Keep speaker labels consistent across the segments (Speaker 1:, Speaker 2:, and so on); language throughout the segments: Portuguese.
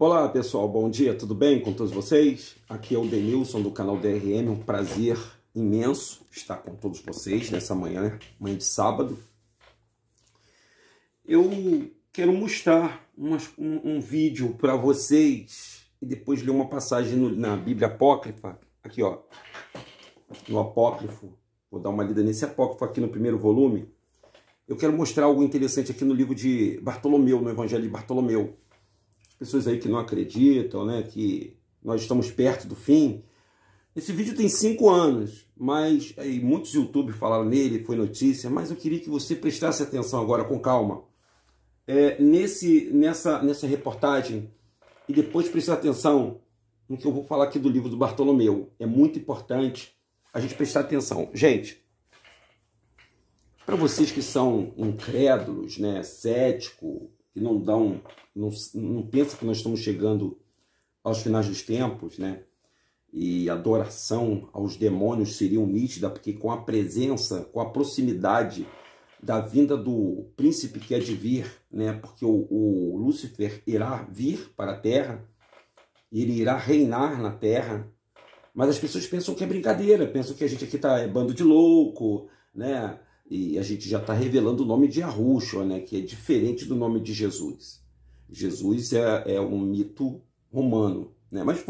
Speaker 1: Olá pessoal, bom dia, tudo bem com todos vocês? Aqui é o Denilson do canal DRM, um prazer imenso estar com todos vocês nessa manhã de sábado. Eu quero mostrar um vídeo para vocês e depois ler uma passagem na Bíblia Apócrifa, aqui ó, no Apócrifo, vou dar uma lida nesse Apócrifo aqui no primeiro volume. Eu quero mostrar algo interessante aqui no livro de Bartolomeu, no Evangelho de Bartolomeu. Pessoas aí que não acreditam, né, que nós estamos perto do fim. Esse vídeo tem 5 anos, mas aí muitos youtubers falaram nele, foi notícia, mas eu queria que você prestasse atenção agora com calma nessa reportagem e depois prestar atenção no que eu vou falar aqui do livro do Bartolomeu. É muito importante a gente prestar atenção. Gente, para vocês que são incrédulos, né, céticos, que não pensam que nós estamos chegando aos finais dos tempos, né? E a adoração aos demônios seria nítida, porque com a presença, com a proximidade da vinda do príncipe que é de vir, né? Porque o Lúcifer irá vir para a Terra, ele irá reinar na Terra, mas as pessoas pensam que é brincadeira, pensam que a gente aqui é bando de louco, né? E a gente já está revelando o nome de Yahushua, né? Que é diferente do nome de Jesus. Jesus é um mito romano, né? Mas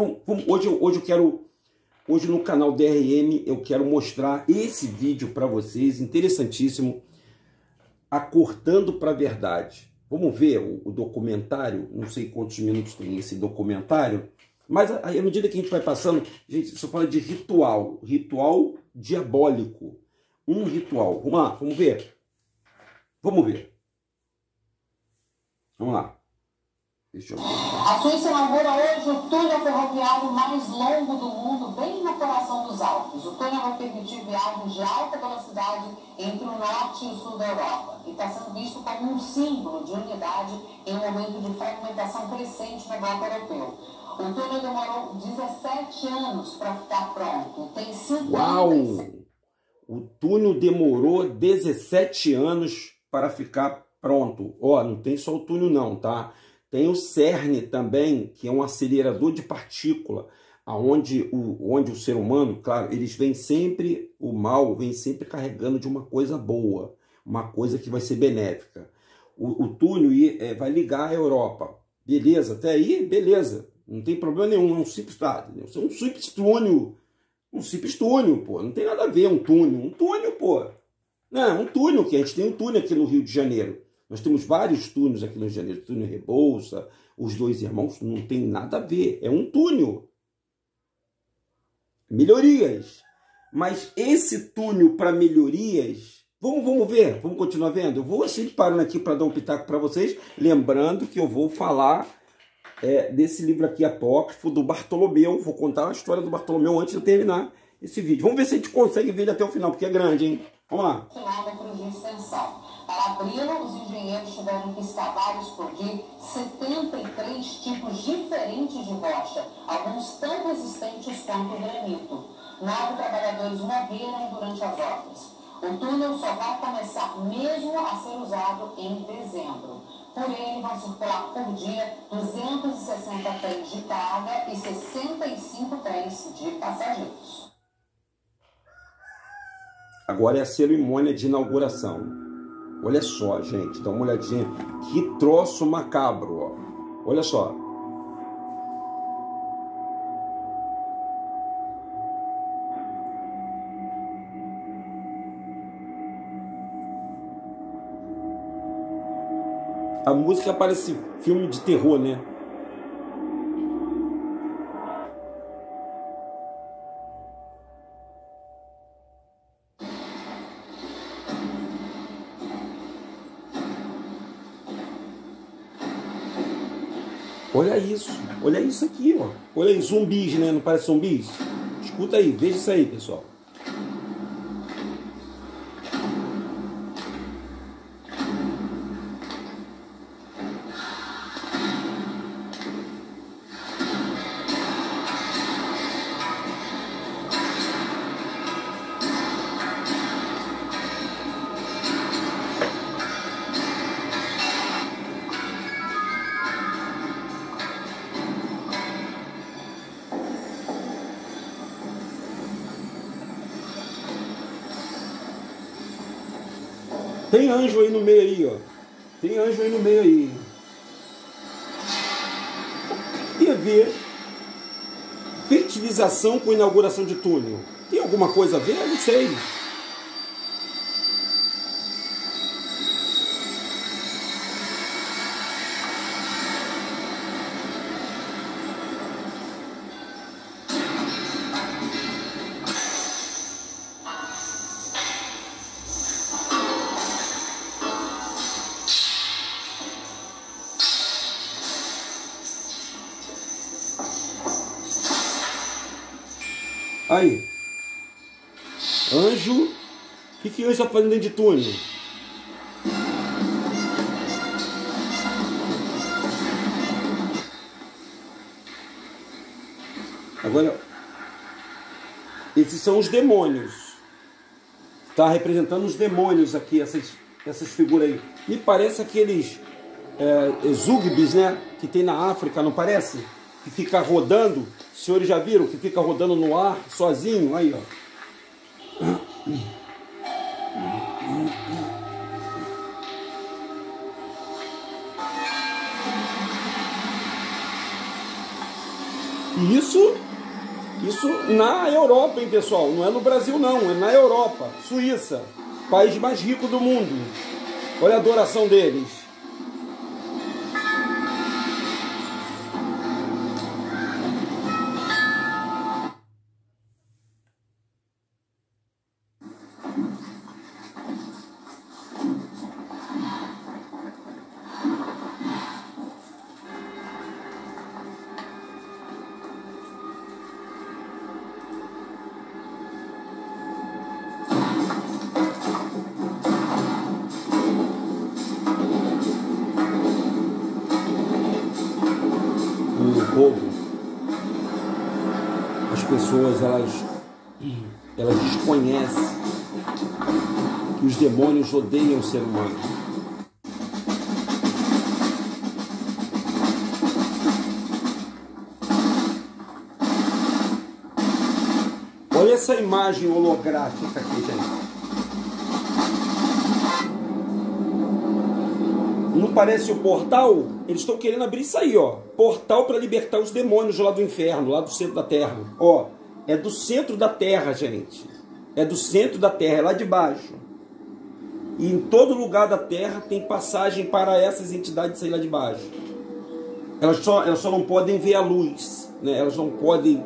Speaker 1: hoje no canal DRM eu quero mostrar esse vídeo para vocês, interessantíssimo, Acordando para a Verdade. Vamos ver o documentário, não sei quantos minutos tem esse documentário, mas à medida que a gente vai passando, gente, isso fala de ritual diabólico. Um ritual. Vamos lá, vamos ver. Vamos ver. Vamos lá. Deixa eu ver.
Speaker 2: A Suíça inaugura hoje o túnel ferroviário mais longo do mundo, bem no coração dos Alpes. O túnel vai permitir viagens de alta velocidade entre o norte e o sul da Europa. E está sendo visto como um símbolo de unidade em um momento de fragmentação crescente no bloco europeu. O túnel demorou 17 anos para ficar pronto. Tem 56...
Speaker 1: Uau! O túnel demorou 17 anos para ficar pronto. Ó, não tem só o túnel não, tá? Tem o CERN também, que é um acelerador de partícula, onde o ser humano, claro, eles vêm sempre, o mal vem sempre carregando de uma coisa boa, uma coisa que vai ser benéfica. O túnel vai ligar a Europa. Beleza? Até aí, beleza. Não tem problema nenhum, é um simples túnel. Um simples túnel, pô. Não tem nada a ver um túnel. Um túnel, pô. Não, um túnel, que a gente tem um túnel aqui no Rio de Janeiro. Nós temos vários túneis aqui no Rio de Janeiro. Túnel Rebouça, os Dois Irmãos. Não tem nada a ver. É um túnel. Melhorias. Mas esse túnel para melhorias... Vamos ver. Vamos continuar vendo. Eu vou assim parando aqui para dar um pitaco para vocês. Lembrando que eu vou falar... desse livro aqui apócrifo do Bartolomeu. Vou contar a história do Bartolomeu antes de eu terminar esse vídeo. Vamos ver se a gente consegue ver ele até o final, porque é grande, hein? Vamos lá.
Speaker 2: Quilômetros de extensão. Para abri-lo, os engenheiros tiveram que escavar e explodir 73 tipos diferentes de rocha, alguns tão resistentes quanto o granito. 9 trabalhadores morreram durante as obras. O túnel só vai começar mesmo a ser usado em dezembro. Por ele vão circular por dia 260 trens de carga e 65 trens de passageiros.
Speaker 1: Agora é a cerimônia de inauguração. Olha só, gente, dá uma olhadinha. Que troço macabro, ó. Olha só. A música parece filme de terror, né? Olha isso aqui, ó. Olha aí, zumbis, né? Não parece zumbis? Escuta aí, veja isso aí, pessoal. Tem anjo aí no meio aí, ó. Tem anjo aí no meio aí. Tem a ver fertilização com inauguração de túnel? Tem alguma coisa a ver? Eu não sei. Aí, anjo, o que anjo está fazendo dentro de túnel? Agora, esses são os demônios. Está representando os demônios aqui, essas figuras aí. Me parece aqueles zugbis, né? Que tem na África, não parece? Que fica rodando. Os senhores já viram? Que fica rodando no ar, sozinho. Aí, ó. E isso na Europa, hein, pessoal? Não é no Brasil, não. É na Europa. Suíça. País mais rico do mundo. Olha a adoração deles. As pessoas elas desconhecem que os demônios odeiam o ser humano. Olha essa imagem holográfica aqui, gente. Não parece o portal? Eles estão querendo abrir isso aí, ó. Portal para libertar os demônios lá do inferno, lá do centro da terra. Ó, é do centro da terra, gente. É do centro da terra, é lá de baixo. E em todo lugar da terra tem passagem para essas entidades sair lá de baixo. Elas só não podem ver a luz, né? Elas não podem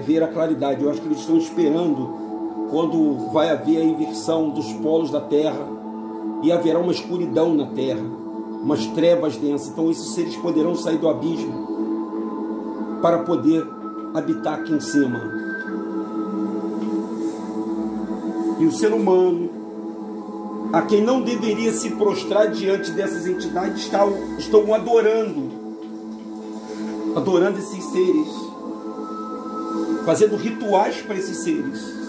Speaker 1: ver a claridade. Eu acho que eles estão esperando quando vai haver a inversão dos polos da terra e haverá uma escuridão na terra, umas trevas densas. Então esses seres poderão sair do abismo para poder habitar aqui em cima. E o ser humano, a quem não deveria se prostrar diante dessas entidades, estão adorando esses seres, fazendo rituais para esses seres.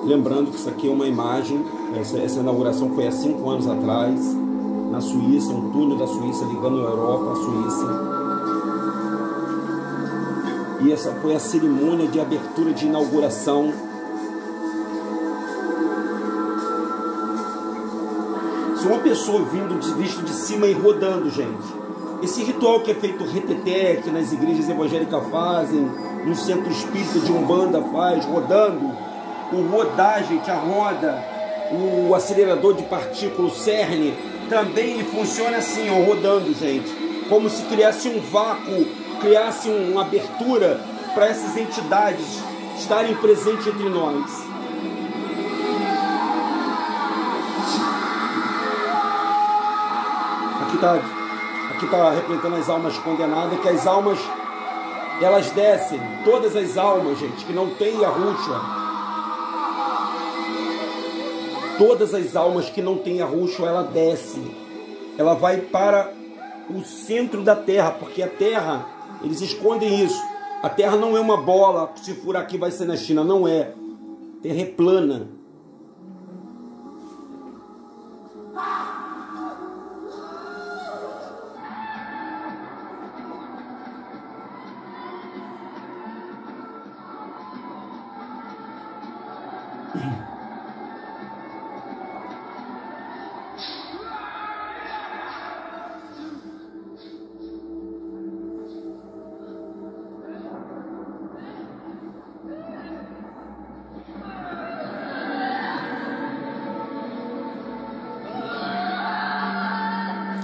Speaker 1: Lembrando que isso aqui é uma imagem, essa inauguração foi há 5 anos atrás, na Suíça, um túnel da Suíça ligando a Europa à Suíça. E essa foi a cerimônia de abertura de inauguração. Se uma pessoa visto de cima e rodando, gente, esse ritual que é feito reteté, que nas igrejas evangélicas fazem, no centro espírita de Umbanda faz, rodando, o rodar, gente, a roda, o acelerador de partículas, o CERN, também ele funciona assim, ó, rodando, gente, como se criasse um vácuo, criasse uma abertura para essas entidades estarem presentes entre nós. Aqui tá representando as almas condenadas, que as almas, elas descem, todas as almas, gente, que não tem Yahushua. Todas as almas que não têm Yahushua, ela desce. Ela vai para o centro da terra, porque a terra, eles escondem isso. A terra não é uma bola, se furar aqui vai ser na China, não é. A terra é plana.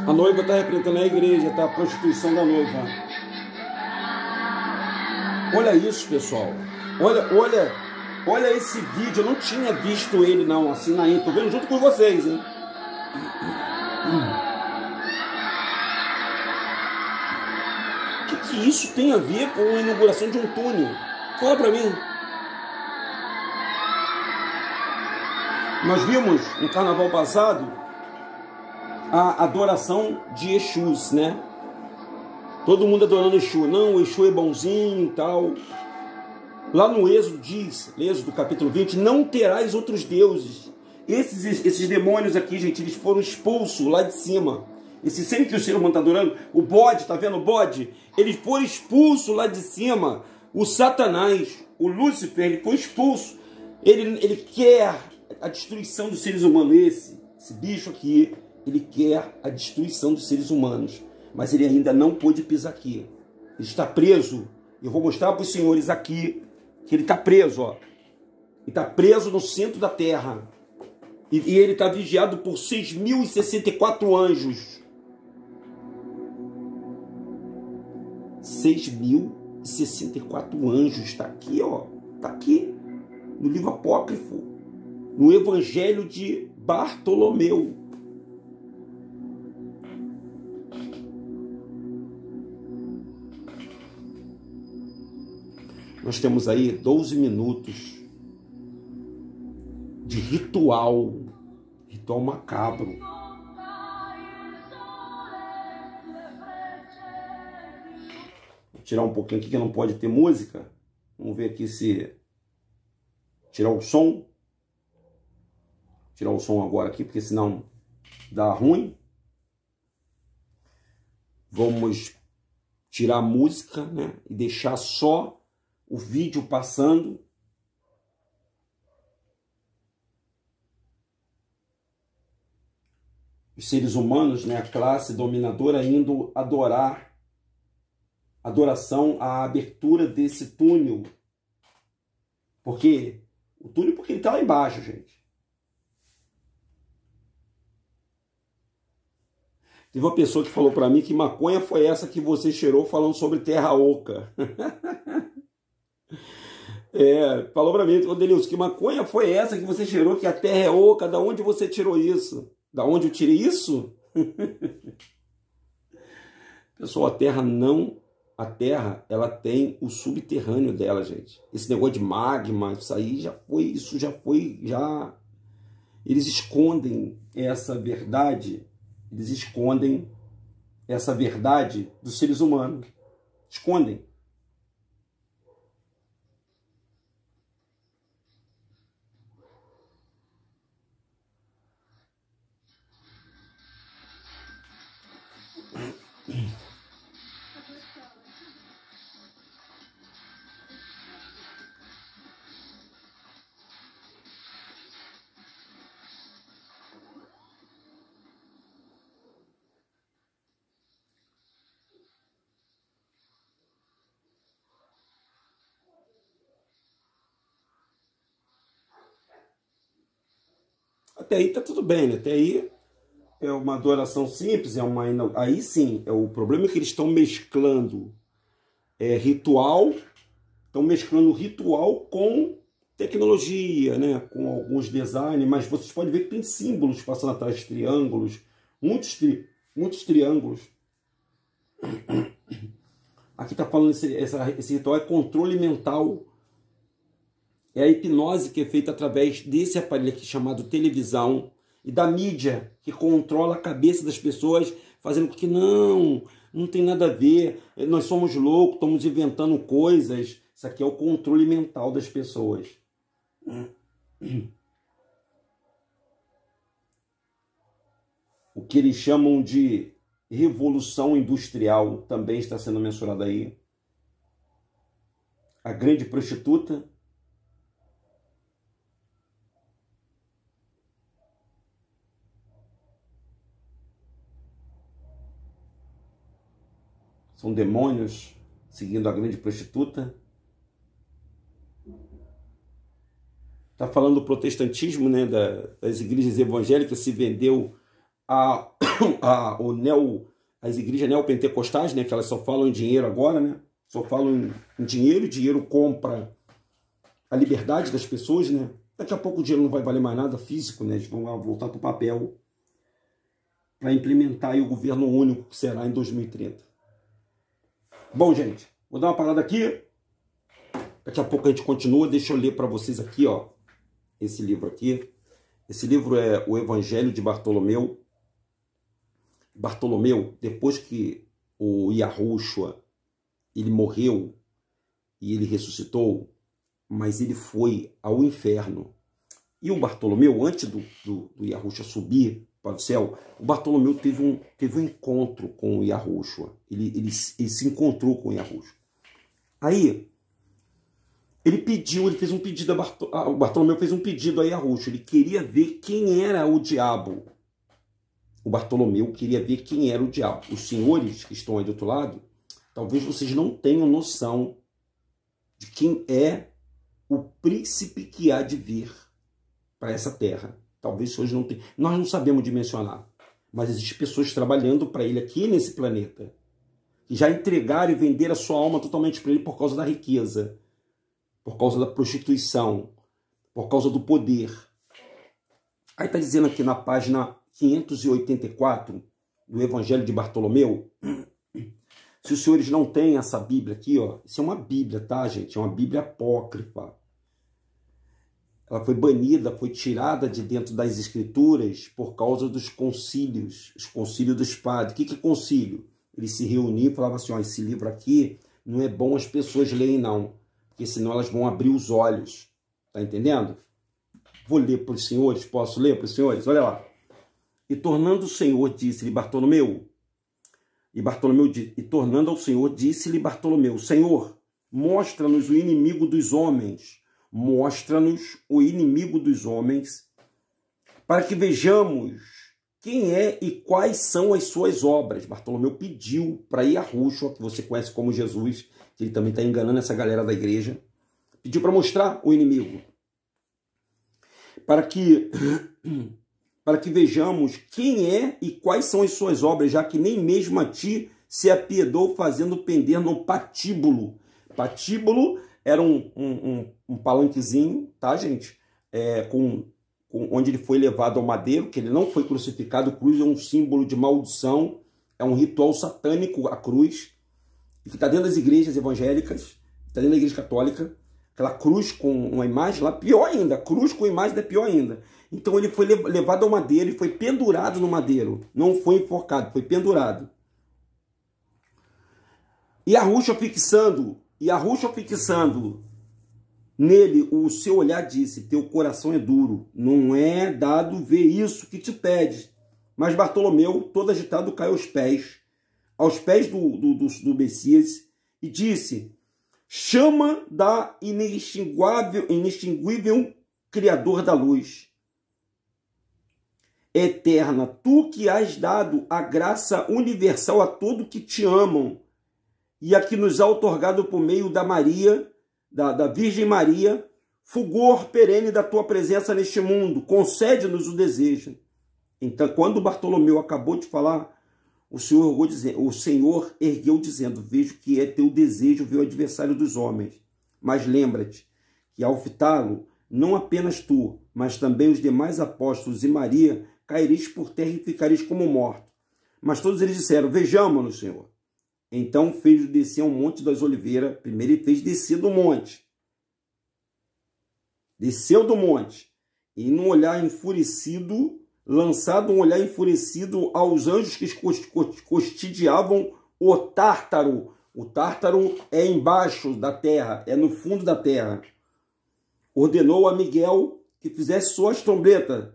Speaker 1: A noiva está representando a igreja, tá? A prostituição da noiva. Olha isso, pessoal. Olha esse vídeo. Eu não tinha visto ele, não, assim na intro. Tô vendo junto com vocês, hein? O que isso tem a ver com a inauguração de um túnel? Fala pra mim. Nós vimos no carnaval passado a adoração de Exus, né? Todo mundo adorando Exu. Não, o Exu é bonzinho e tal. Lá no Êxodo diz, Êxodo capítulo 20, não terás outros deuses. Esses demônios aqui, gente, eles foram expulsos lá de cima. Esse sempre que o ser humano está adorando, o bode, tá vendo o bode? Eles foram expulsos lá de cima. O Satanás, o Lúcifer, ele foi expulso. Ele quer a destruição dos seres humanos. Esse bicho aqui, ele quer a destruição dos seres humanos, mas ele ainda não pôde pisar aqui. Ele está preso. Eu vou mostrar para os senhores aqui que ele está preso, ó. Ele está preso no centro da terra. E ele está vigiado por 6.064 anjos. 6.064 anjos. Está aqui, ó. Está aqui. No livro apócrifo. No Evangelho de Bartolomeu. Nós temos aí 12 minutos de ritual macabro. Vou tirar um pouquinho aqui que não pode ter música. Vamos ver aqui se tirar o som. Tirar o som agora aqui, porque senão dá ruim. Vamos tirar a música, né? E deixar só o vídeo passando. Os seres humanos, né, a classe dominadora indo adoração à abertura desse túnel. Porque ele está lá embaixo, gente. Teve uma pessoa que falou para mim que maconha foi essa que você cheirou falando sobre terra oca. Falou pra mim, Denilson, que maconha foi essa que você cheirou, que a terra é oca? Da onde você tirou isso? Da onde eu tirei isso? Pessoal, a terra, ela tem o subterrâneo dela, gente. Esse negócio de magma, isso já foi. Eles escondem essa verdade, dos seres humanos. Escondem. Até aí tá tudo bem, né? Até aí é uma adoração simples, aí sim, o problema é que eles estão mesclando ritual, com tecnologia, né? Com alguns designs, mas vocês podem ver que tem símbolos passando atrás de triângulos, muitos triângulos. Aqui está falando esse ritual é controle mental. É a hipnose que é feita através desse aparelho aqui chamado televisão e da mídia, que controla a cabeça das pessoas, fazendo com que não tem nada a ver, nós somos loucos, estamos inventando coisas. Isso aqui é o controle mental das pessoas. O que eles chamam de revolução industrial também está sendo mencionado aí. A grande prostituta. São demônios seguindo a grande prostituta. Está falando do protestantismo, né, das igrejas evangélicas, se vendeu as igrejas neopentecostais, né, que elas só falam em dinheiro agora, né, só falam em dinheiro, dinheiro compra a liberdade das pessoas, né. Daqui a pouco o dinheiro não vai valer mais nada físico, né, eles vão voltar para o papel para implementar aí o governo único que será em 2030. Bom, gente, vou dar uma parada aqui, daqui a pouco a gente continua, deixa eu ler para vocês aqui, ó, esse livro aqui. Esse livro é o Evangelho de Bartolomeu. Bartolomeu, depois que o Yahushua, ele morreu e ele ressuscitou, mas ele foi ao inferno. E o Bartolomeu, antes do Yahushua subir para o céu, o Bartolomeu teve um encontro com o Yahushua. Ele se encontrou com o Yahushua. Aí, ele fez um pedido o Bartolomeu fez um pedido a Yahushua. Ele queria ver quem era o diabo. O Bartolomeu queria ver quem era o diabo. Os senhores que estão aí do outro lado, talvez vocês não tenham noção de quem é o príncipe que há de vir para essa terra. Talvez vocês não tenham. Nós não sabemos dimensionar. Mas existem pessoas trabalhando para ele aqui nesse planeta, que já entregaram e venderam a sua alma totalmente para ele por causa da riqueza, por causa da prostituição, por causa do poder. Aí está dizendo aqui na página 584 do Evangelho de Bartolomeu. Se os senhores não têm essa Bíblia aqui, ó, isso é uma Bíblia, tá, gente? É uma Bíblia apócrifa. Ela foi banida, foi tirada de dentro das Escrituras por causa dos concílios, os concílios dos padres. O que é concílio? Eles se reuniam e falavam assim, ó, esse livro aqui não é bom as pessoas lerem, não, porque senão elas vão abrir os olhos. Tá entendendo? Vou ler para os senhores, posso ler para os senhores? Olha lá. E tornando o Senhor, disse-lhe Bartolomeu, e tornando ao Senhor, disse-lhe Bartolomeu, Senhor, mostra-nos o inimigo dos homens, mostra-nos o inimigo dos homens, para que vejamos quem é e quais são as suas obras. Bartolomeu pediu para Yahushua, que você conhece como Jesus, que ele também está enganando essa galera da igreja, pediu para mostrar o inimigo, para que vejamos quem é e quais são as suas obras, já que nem mesmo a ti se apiedou fazendo pender no patíbulo. Patíbulo era um palanquezinho, tá, gente? Onde ele foi levado ao madeiro, que ele não foi crucificado. A cruz é um símbolo de maldição, é um ritual satânico, a cruz, que está dentro das igrejas evangélicas, está dentro da igreja católica. Aquela cruz com uma imagem lá, pior ainda, cruz com imagem é pior ainda. Então ele foi levado ao madeiro e foi pendurado no madeiro. Não foi enforcado, foi pendurado. E Yahushua fixando nele o seu olhar, disse, teu coração é duro, não é dado ver isso que te pedes. Mas Bartolomeu, todo agitado, caiu aos pés do Messias, e disse, chama da inextinguível Criador da luz eterna, tu que has dado a graça universal a todos que te amam, e a que nos há outorgado por meio da Maria, da Virgem Maria, fulgor perene da tua presença neste mundo, concede-nos o desejo. Então, quando Bartolomeu acabou de falar, o Senhor ergueu dizendo, vejo que é teu desejo ver o adversário dos homens, mas lembra-te que ao fitá-lo, não apenas tu, mas também os demais apóstolos e Maria, caireis por terra e ficareis como mortos. Mas todos eles disseram, vejamo-nos, Senhor. Então fez descer ao Monte das Oliveiras. Primeiro ele fez descer do monte. Desceu do monte. E num olhar enfurecido, lançado um olhar enfurecido aos anjos que custodiavam o Tártaro. O Tártaro é embaixo da terra, é no fundo da terra. Ordenou a Miguel que fizesse suas trombetas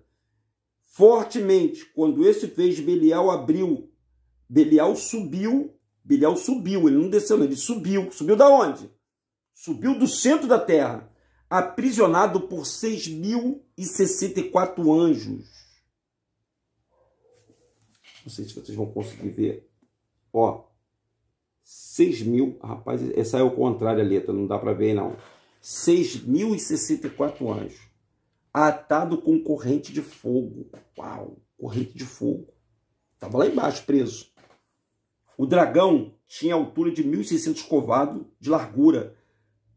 Speaker 1: fortemente. Quando esse fez, Belial abriu. Belial subiu, ele não desceu, não, ele subiu. Subiu da onde? Subiu do centro da terra, aprisionado por 6.064 anjos. Não sei se vocês vão conseguir ver. Ó, 6.000, rapaz, essa é o contrário a letra, não dá para ver não. 6.064 anjos, atado com corrente de fogo. Uau, corrente de fogo. Estava lá embaixo, preso. O dragão tinha altura de 1.600 covados de largura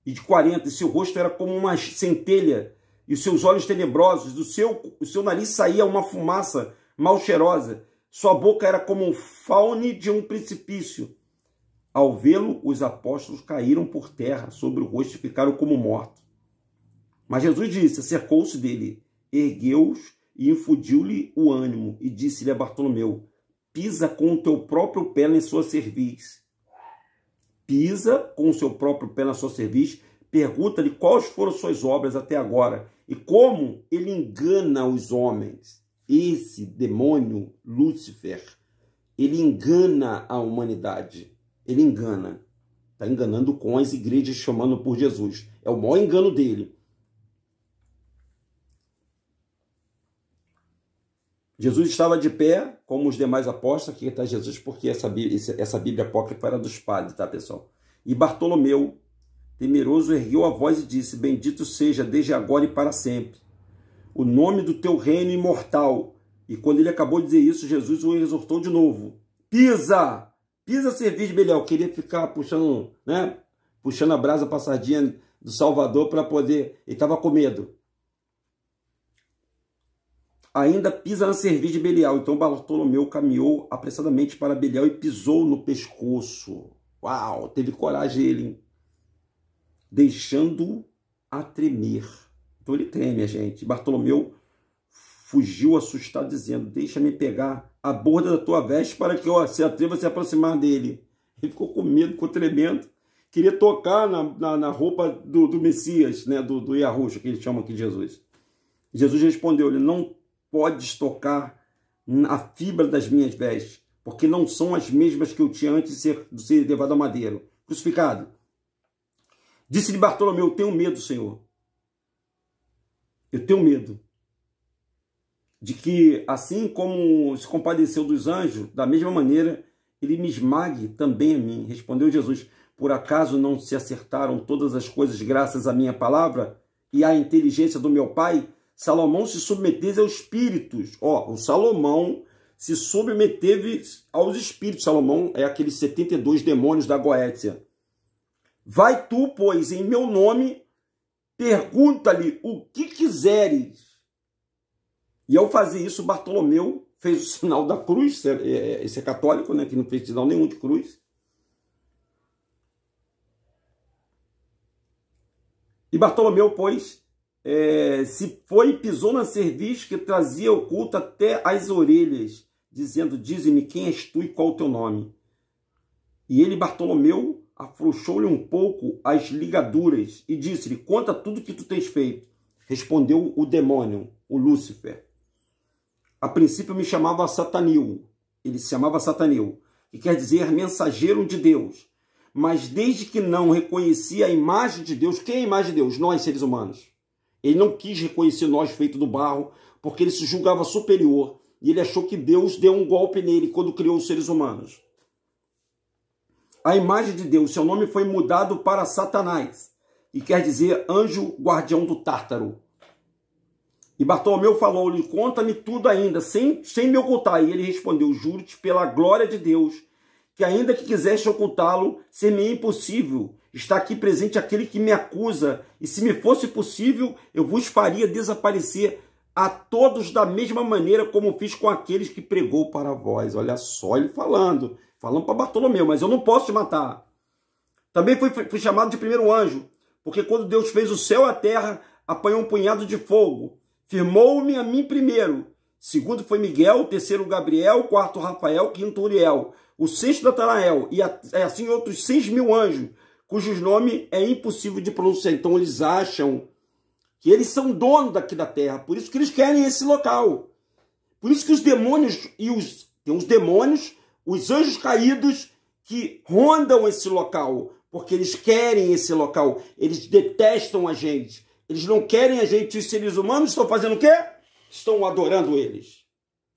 Speaker 1: e de 40, e seu rosto era como uma centelha, e os seus olhos tenebrosos, do seu nariz saía uma fumaça mal cheirosa, sua boca era como um faune de um precipício. Ao vê-lo, os apóstolos caíram por terra sobre o rosto e ficaram como mortos. Mas Jesus disse, acercou-se dele, ergueu-os e infundiu-lhe o ânimo, e disse-lhe a Bartolomeu, pisa com o teu próprio pé na sua cerviz. Pisa com o seu próprio pé na sua cerviz, pergunta-lhe quais foram suas obras até agora, e como ele engana os homens. Esse demônio, Lúcifer, ele engana a humanidade. Ele engana. Está enganando com as igrejas chamando por Jesus. É o maior engano dele. Jesus estava de pé, como os demais apóstolos. Aqui está Jesus, porque essa Bíblia apócrifa era dos padres, tá, pessoal? E Bartolomeu, temeroso, ergueu a voz e disse, bendito seja desde agora e para sempre o nome do teu reino imortal. E quando ele acabou de dizer isso, Jesus o exortou de novo. Pisa! Pisa, cerviz de Belial. Queria ficar puxando, né? Puxando a brasa passadinha do Salvador para poder... Ele estava com medo. Ainda pisa na cerviz de Belial. Então Bartolomeu caminhou apressadamente para Belial e pisou no pescoço. Uau! Teve coragem ele, hein? Deixando-o a tremer. Então ele treme, a gente. Bartolomeu fugiu assustado, dizendo, deixa-me pegar a borda da tua veste para que se atreva a se aproximar dele. Ele ficou com medo, ficou tremendo. Queria tocar na roupa do Messias, né? do Yahushua, que eles chamam aqui de Jesus. Jesus respondeu-lhe, não podes tocar a fibra das minhas vestes, porque não são as mesmas que eu tinha antes de ser levado ao madeiro, crucificado. Disse-lhe Bartolomeu, eu tenho medo, Senhor. Eu tenho medo de que, assim como se compadeceu dos anjos, da mesma maneira, ele me esmague também a mim. Respondeu Jesus, por acaso não se acertaram todas as coisas graças à minha palavra e à inteligência do meu Pai? Salomão se submeteve aos espíritos. O Salomão se submeteve aos espíritos. Salomão é aqueles 72 demônios da Goécia. Vai tu, pois, em meu nome, pergunta-lhe o que quiseres. E ao fazer isso, Bartolomeu fez o sinal da cruz. Esse é católico, né, que não fez sinal nenhum de cruz. E Bartolomeu, pois, se foi e pisou na cerviz que trazia oculta até as orelhas, dizendo, dize-me quem és tu e qual o teu nome. E ele, Bartolomeu, afrouxou-lhe um pouco as ligaduras e disse-lhe, conta tudo que tu tens feito. Respondeu o demônio, o Lúcifer. A princípio me chamava Satanil, ele se chamava Satanil, que quer dizer mensageiro de Deus. Mas desde que não reconhecia a imagem de Deus, quem é a imagem de Deus? Nós, seres humanos. Ele não quis reconhecer nós feito do barro, porque ele se julgava superior. E ele achou que Deus deu um golpe nele quando criou os seres humanos. A imagem de Deus, seu nome foi mudado para Satanás, e quer dizer anjo guardião do Tártaro. E Bartolomeu falou-lhe, conta-me tudo ainda, sem me ocultar. E ele respondeu, juro-te pela glória de Deus, que ainda que quiseste ocultá-lo, ser-me impossível. Está aqui presente aquele que me acusa, e se me fosse possível, eu vos faria desaparecer a todos da mesma maneira como fiz com aqueles que pregou para vós. Olha só ele falando para Bartolomeu, mas eu não posso te matar. Também fui chamado de primeiro anjo, porque quando Deus fez o céu e a terra, apanhou um punhado de fogo. Firmou-me a mim primeiro. Segundo foi Miguel, terceiro Gabriel, quarto Rafael, quinto Uriel, o sexto Natanael, e assim outros 6.000 anjos, cujos nomes é impossível de pronunciar. Então eles acham que eles são donos daqui da terra, por isso que eles querem esse local. Por isso que os demônios, tem os demônios, os anjos caídos que rondam esse local, porque eles querem esse local, eles detestam a gente, eles não querem a gente. Os seres humanos estão fazendo o quê? Estão adorando eles.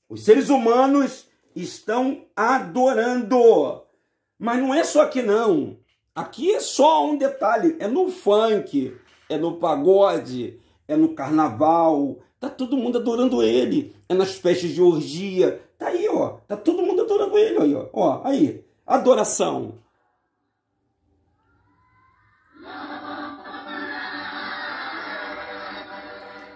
Speaker 1: Os seres humanos estão adorando. Mas não é só aqui não. Aqui é só um detalhe. É no funk, é no pagode, é no carnaval. Tá todo mundo adorando ele. É nas festas de orgia. Tá aí, ó. Tá todo mundo adorando ele, aí, ó. Ó, aí. Adoração.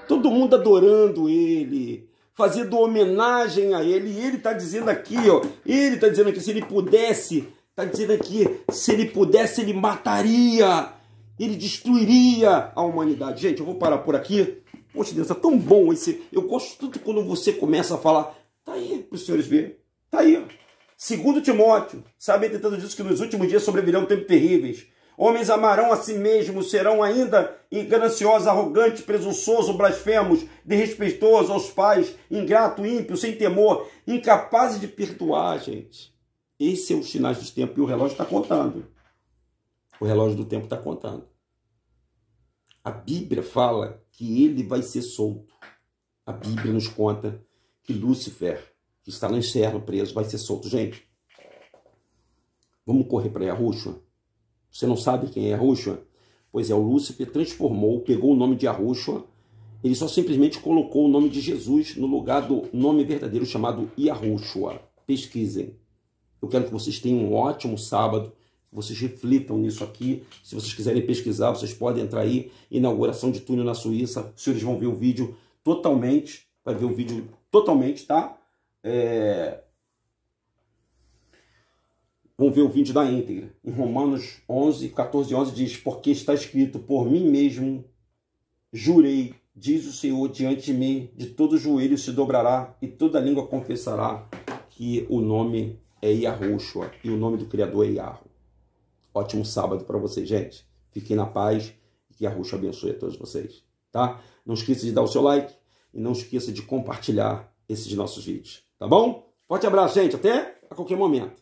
Speaker 1: Todo mundo adorando ele, fazendo homenagem a ele. E ele está dizendo aqui, ó, ele está dizendo aqui, se ele pudesse, está dizendo aqui, se ele pudesse, ele mataria, ele destruiria a humanidade. Gente, eu vou parar por aqui. Poxa Deus, é tão bom esse. Eu gosto tanto quando você começa a falar. Tá aí para os senhores verem. Tá aí, ó. 2 Timóteo, sabe, tentando disso que nos últimos dias sobrevirão tempos terríveis. Homens amarão a si mesmos, serão ainda gananciosos, arrogantes, presunçosos, blasfemos, desrespeitosos aos pais, ingrato, ímpio, sem temor, incapazes de perdoar, gente. Esse é os sinais dos tempos e o relógio está contando. O relógio do tempo está contando. A Bíblia fala que ele vai ser solto. A Bíblia nos conta que Lúcifer, que está no inferno preso, vai ser solto. Gente, vamos correr para Yahushua? Você não sabe quem é Yahushua? Pois é, o Lúcifer transformou, pegou o nome de Yahushua, ele só simplesmente colocou o nome de Jesus no lugar do nome verdadeiro chamado Yahushua. Pesquisem. Eu quero que vocês tenham um ótimo sábado, que vocês reflitam nisso aqui. Se vocês quiserem pesquisar, vocês podem entrar aí. Inauguração de túnel na Suíça. Os senhores vão ver o vídeo totalmente. Vai ver o vídeo totalmente, tá? Vamos ver o vídeo da íntegra. Em Romanos 11, 14 e 11 diz: porque está escrito, por mim mesmo jurei, diz o Senhor, diante de mim, de todo joelho se dobrará e toda língua confessará que o nome é Yahushua e o nome do Criador é Yahu. Ótimo sábado para vocês, gente. Fiquem na paz e que Yahushua abençoe a todos vocês, tá? Não esqueça de dar o seu like e não esqueça de compartilhar esses nossos vídeos, tá bom? Forte abraço, gente. Até a qualquer momento.